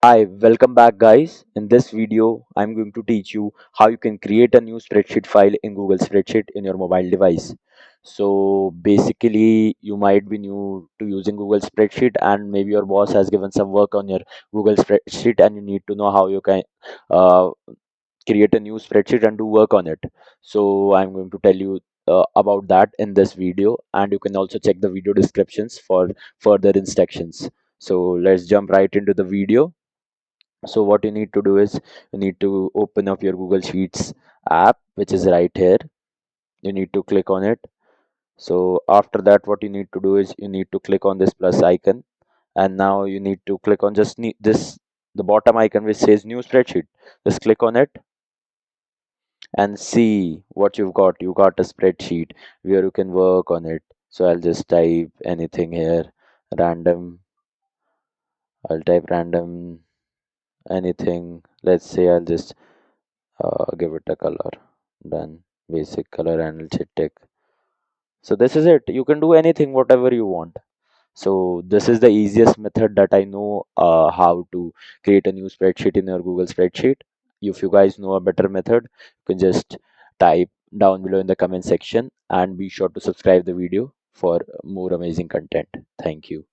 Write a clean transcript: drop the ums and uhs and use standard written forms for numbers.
Hi, welcome back guys. In this video, I'm going to teach you how you can create a new spreadsheet file in Google Spreadsheet in your mobile device. So basically, you might be new to using Google Spreadsheet and maybe your boss has given some work on your Google Spreadsheet and you need to know how you can uh, create a new spreadsheet and do work on it. So I'm going to tell you about that in this video, and you can also check the video descriptions for further instructions. So let's jump right into the video. So what you need to do is you need to open up your Google Sheets app, which is right here. You need to click on it. So after that, what you need to do is you need to click on this plus icon, and now you need to click on just this the bottom icon which says new spreadsheet. Just click on it and see what you've got. You got a spreadsheet where you can work on it. So I'll just type anything here, random. I'll type random anything. Let's say I'll just give it a color. Done. Basic color and check. So this is it. You can do anything whatever you want. So this is the easiest method that I know how to create a new spreadsheet in your Google spreadsheet. If you guys know a better method, you can just type down below in the comment section, and be sure to subscribe the video for more amazing content. Thank you.